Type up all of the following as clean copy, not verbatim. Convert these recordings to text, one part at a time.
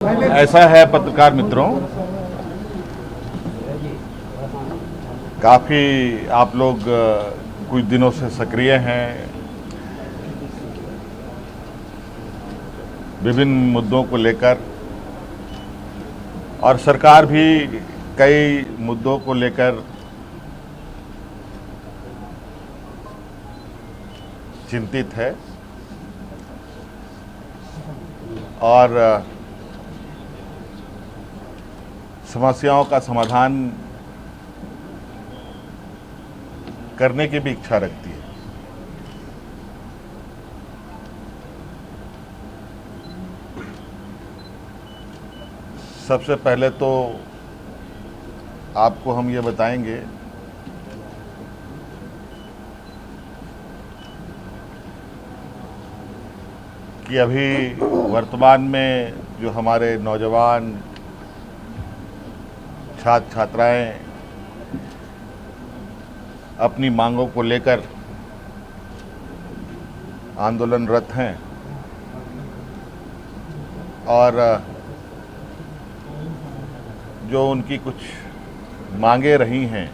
ऐसा है पत्रकार मित्रों, काफ़ी आप लोग कुछ दिनों से सक्रिय हैं, विभिन्न मुद्दों को लेकर, और सरकार भी कई मुद्दों को लेकर चिंतित है और समस्याओं का समाधान करने की भी इच्छा रखती है। सबसे पहले तो आपको हम ये बताएंगे कि अभी वर्तमान में जो हमारे नौजवान छात्र छात्राएं अपनी मांगों को लेकर आंदोलनरत हैं और जो उनकी कुछ मांगे रही हैं,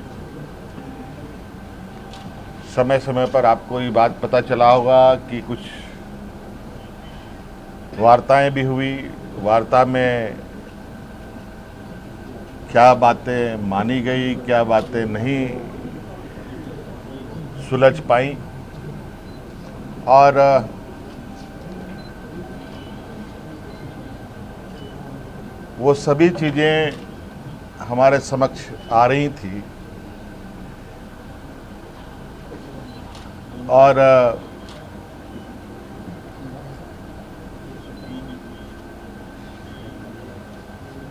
समय समय पर आपको ये बात पता चला होगा कि कुछ वार्ताएं भी हुई। वार्ता में क्या बातें मानी गई, क्या बातें नहीं सुलझ पाई, और वो सभी चीज़ें हमारे समक्ष आ रही थी और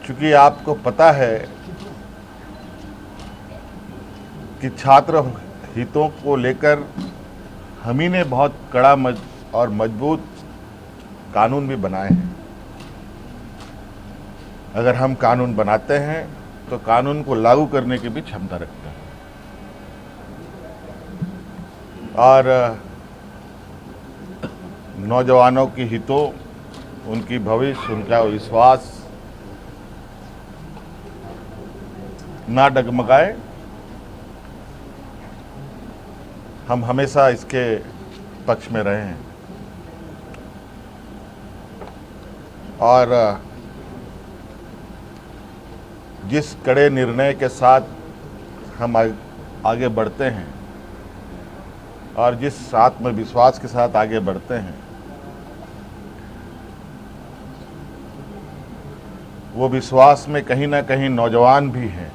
चूंकि आपको पता है कि छात्र हितों को लेकर हम ही ने बहुत कड़ा और मजबूत कानून भी बनाए हैं। अगर हम कानून बनाते हैं तो कानून को लागू करने की भी क्षमता रखते हैं, और नौजवानों की हितों, उनकी भविष्य, उनका विश्वास ना डगमगाए, हम हमेशा इसके पक्ष में रहे हैं। और जिस कड़े निर्णय के साथ हम आगे बढ़ते हैं और जिस आत्मविश्वास के साथ आगे बढ़ते हैं, वो विश्वास में कहीं ना कहीं नौजवान भी हैं।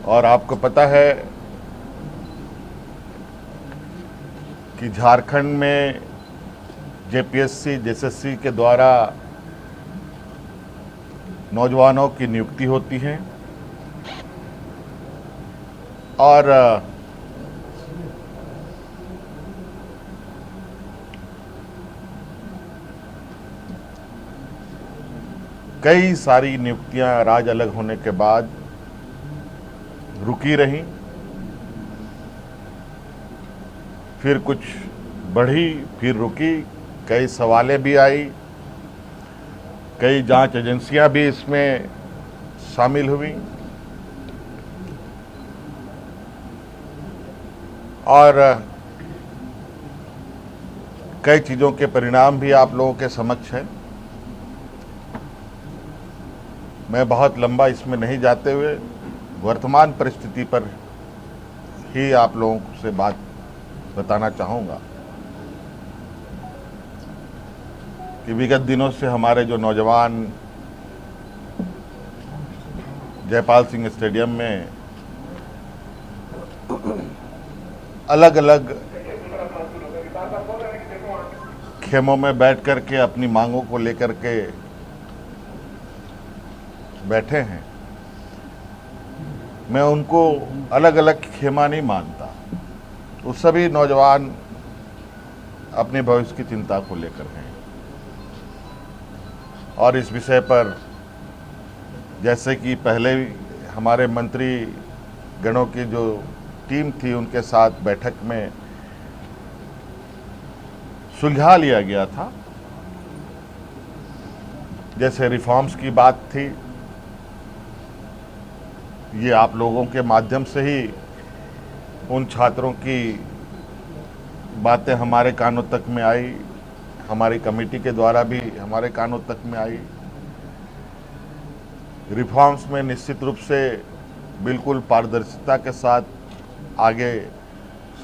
और आपको पता है कि झारखंड में जेपीएससी, जेएसएससी के द्वारा नौजवानों की नियुक्ति होती है और कई सारी नियुक्तियां राज्य अलग होने के बाद रुकी रहीं, फिर कुछ बढ़ी, फिर रुकी, कई सवालें भी आई, कई जांच एजेंसियां भी इसमें शामिल हुई और कई चीज़ों के परिणाम भी आप लोगों के समक्ष है। मैं बहुत लंबा इसमें नहीं जाते हुए वर्तमान परिस्थिति पर ही आप लोगों से बात बताना चाहूँगा कि विगत दिनों से हमारे जो नौजवान जयपाल सिंह स्टेडियम में अलग अलग खेमों में बैठ कर के अपनी मांगों को लेकर के बैठे हैं, मैं उनको अलग अलग खेमा नहीं मानता। वो सभी नौजवान अपने भविष्य की चिंता को लेकर हैं और इस विषय पर जैसे कि पहले हमारे मंत्री गणों की जो टीम थी उनके साथ बैठक में सुलझा लिया गया था। जैसे रिफॉर्म्स की बात थी, ये आप लोगों के माध्यम से ही उन छात्रों की बातें हमारे कानों तक में आई, हमारी कमेटी के द्वारा भी हमारे कानों तक में आई। रिफॉर्म्स में निश्चित रूप से बिल्कुल पारदर्शिता के साथ आगे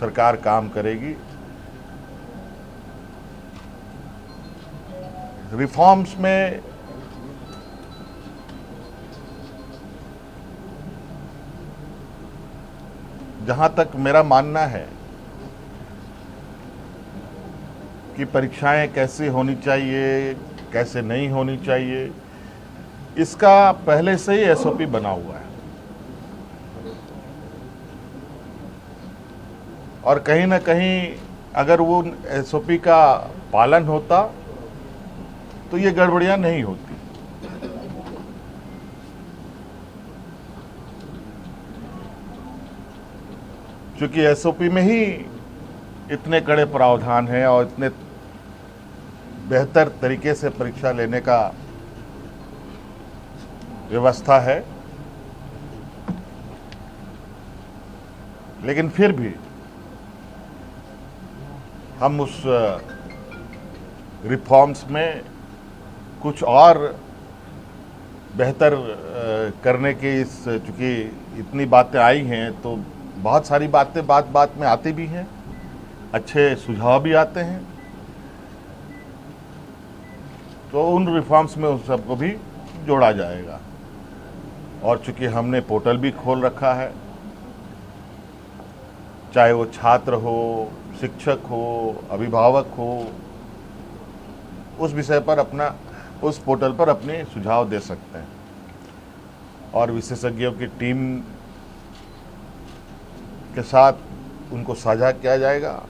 सरकार काम करेगी। रिफॉर्म्स में जहां तक मेरा मानना है कि परीक्षाएं कैसे होनी चाहिए, कैसे नहीं होनी चाहिए, इसका पहले से ही एसओपी बना हुआ है। और कहीं ना कहीं अगर वो एसओपी का पालन होता तो ये गड़बड़ियां नहीं होती। क्योंकि एसओपी में ही इतने कड़े प्रावधान हैं और इतने बेहतर तरीके से परीक्षा लेने का व्यवस्था है। लेकिन फिर भी हम उस रिफॉर्म्स में कुछ और बेहतर करने की चूँकि इतनी बातें आई हैं तो बहुत सारी बातें बात बात में आती भी हैं, अच्छे सुझाव भी आते हैं, तो उन रिफॉर्म्स में उन सबको भी जोड़ा जाएगा। और चूंकि हमने पोर्टल भी खोल रखा है, चाहे वो छात्र हो, शिक्षक हो, अभिभावक हो, उस विषय पर अपना उस पोर्टल पर अपने सुझाव दे सकते हैं और विशेषज्ञों की टीम के साथ उनको साझा किया जाएगा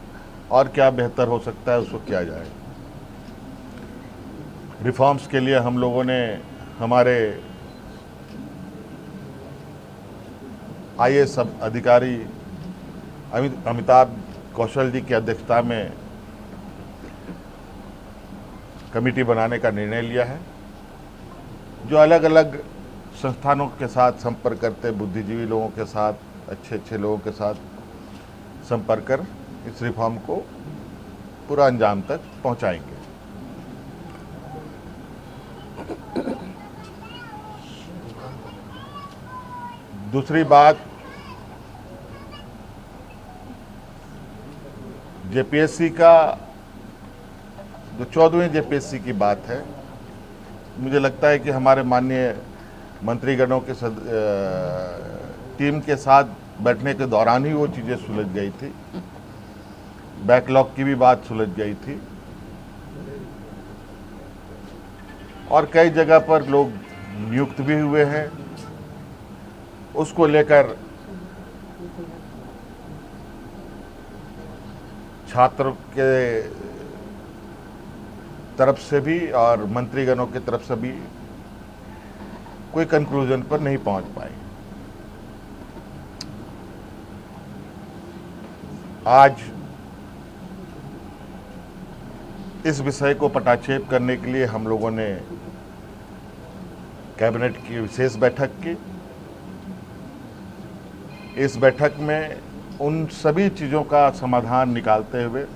और क्या बेहतर हो सकता है उसको किया जाएगा। रिफॉर्म्स के लिए हम लोगों ने हमारे आईएएस अधिकारी अमिताभ कौशल जी की अध्यक्षता में कमेटी बनाने का निर्णय लिया है, जो अलग अलग संस्थानों के साथ संपर्क करते, बुद्धिजीवी लोगों के साथ, अच्छे अच्छे लोगों के साथ संपर्क कर इस रिफॉर्म को पूरा अंजाम तक पहुंचाएंगे। दूसरी बात, जेपीएससी का जो 14वें जेपीएससी की बात है, मुझे लगता है कि हमारे माननीय मंत्रीगणों के टीम के साथ बैठने के दौरान ही वो चीज़ें सुलझ गई थी। बैकलॉग की भी बात सुलझ गई थी और कई जगह पर लोग नियुक्त भी हुए हैं। उसको लेकर छात्र के तरफ से भी और मंत्रीगणों की तरफ से भी कोई कंक्लूजन पर नहीं पहुंच पाए। आज इस विषय को पटाक्षेप करने के लिए हम लोगों ने कैबिनेट की विशेष बैठक की। इस बैठक में उन सभी चीज़ों का समाधान निकालते हुए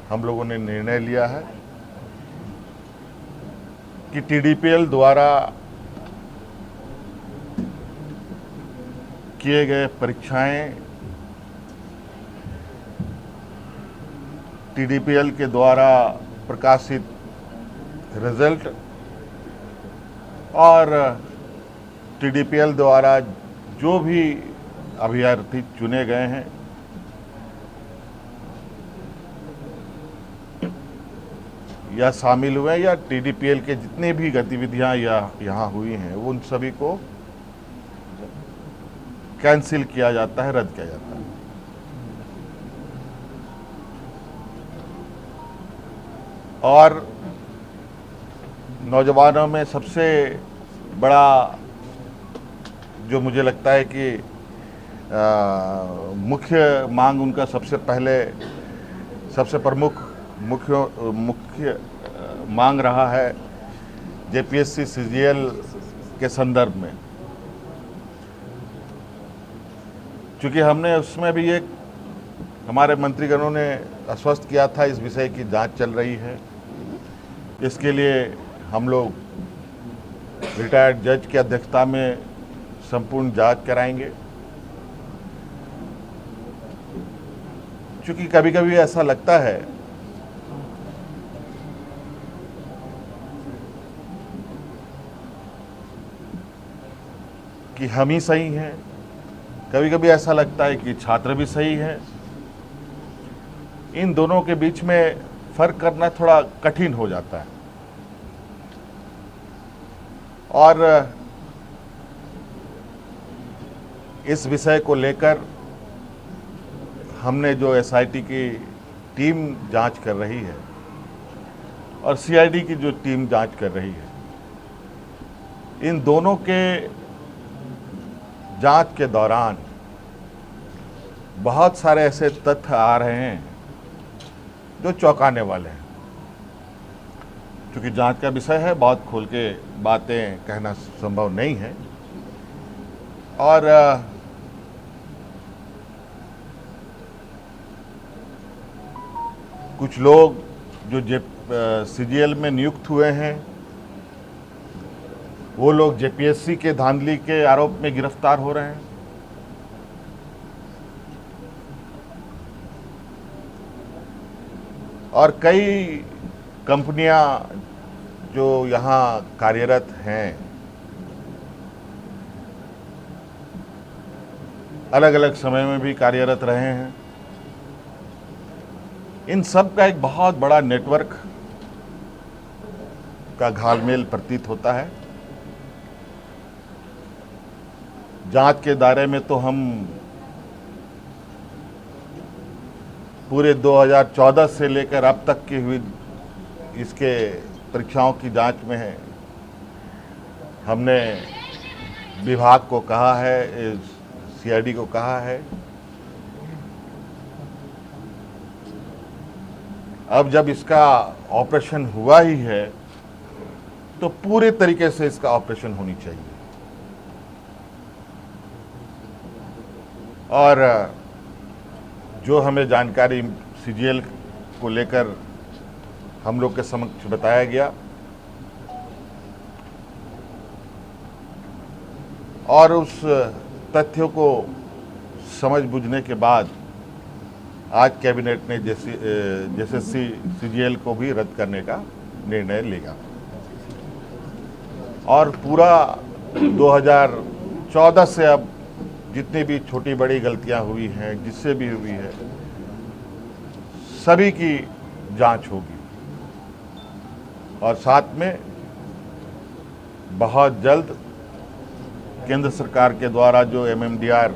हम लोगों ने निर्णय लिया है कि टीडीपीएल द्वारा किए गए परीक्षाएं, टीडीपीएल के द्वारा प्रकाशित रिजल्ट और टीडीपीएल द्वारा जो भी अभ्यर्थी चुने गए हैं या शामिल हुए या टीडीपीएल के जितने भी गतिविधियां यहाँ हुई हैं, उन सभी को कैंसिल किया जाता है, रद्द किया जाता है। और नौजवानों में सबसे बड़ा जो मुझे लगता है कि मुख्य मांग उनका सबसे प्रमुख मुख्य मांग रहा है जेपीएससी सीजीएल के संदर्भ में, क्योंकि हमने उसमें भी एक हमारे मंत्रीगणों ने आश्वस्त किया था इस विषय की जांच चल रही है। इसके लिए हम लोग रिटायर्ड जज की अध्यक्षता में संपूर्ण जांच कराएंगे, क्योंकि कभी कभी ऐसा लगता है कि हम ही सही हैं, कभी कभी ऐसा लगता है कि छात्र भी सही हैं। इन दोनों के बीच में फर्क करना थोड़ा कठिन हो जाता है। और इस विषय को लेकर हमने जो एसआईटी की टीम जांच कर रही है और सीआईडी की जो टीम जांच कर रही है, इन दोनों के जांच के दौरान बहुत सारे ऐसे तथ्य आ रहे हैं जो चौंकाने वाले हैं। क्योंकि जांच का विषय है, बहुत खोल के बातें कहना संभव नहीं है। और कुछ लोग जो सीजीएल में नियुक्त हुए हैं, वो लोग जेपीएससी के धांधली के आरोप में गिरफ्तार हो रहे हैं। और कई कंपनियां जो यहाँ कार्यरत हैं, अलग अलग समय में भी कार्यरत रहे हैं, इन सब का एक बहुत बड़ा नेटवर्क का घालमेल प्रतीत होता है। जांच के दायरे में तो हम पूरे 2014 से लेकर अब तक की हुई इसके परीक्षाओं की जांच में है। हमने विभाग को कहा है, सीआईडी को कहा है, अब जब इसका ऑपरेशन हुआ ही है तो पूरे तरीके से इसका ऑपरेशन होनी चाहिए। और जो हमें जानकारी सीजीएल को लेकर हम लोग के समक्ष बताया गया और उस तथ्यों को समझ बुझने के बाद आज कैबिनेट ने जेएसएससी सीजीएल को भी रद्द करने का निर्णय लिया। और पूरा 2014 से अब जितनी भी छोटी बड़ी गलतियां हुई हैं, जिससे भी हुई है, सभी की जांच होगी। और साथ में बहुत जल्द केंद्र सरकार के द्वारा जो एमएमडीआर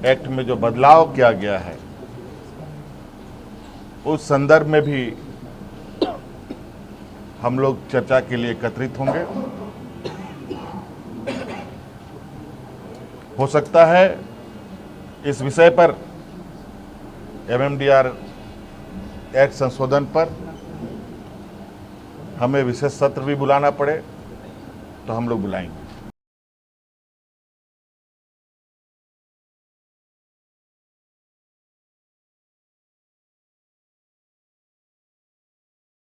एक्ट में जो बदलाव किया गया है, उस संदर्भ में भी हम लोग चर्चा के लिए एकत्रित होंगे। हो सकता है इस विषय पर एमएमडीआर एक्ट संशोधन पर हमें विशेष सत्र भी बुलाना पड़े, तो हम लोग बुलाएंगे।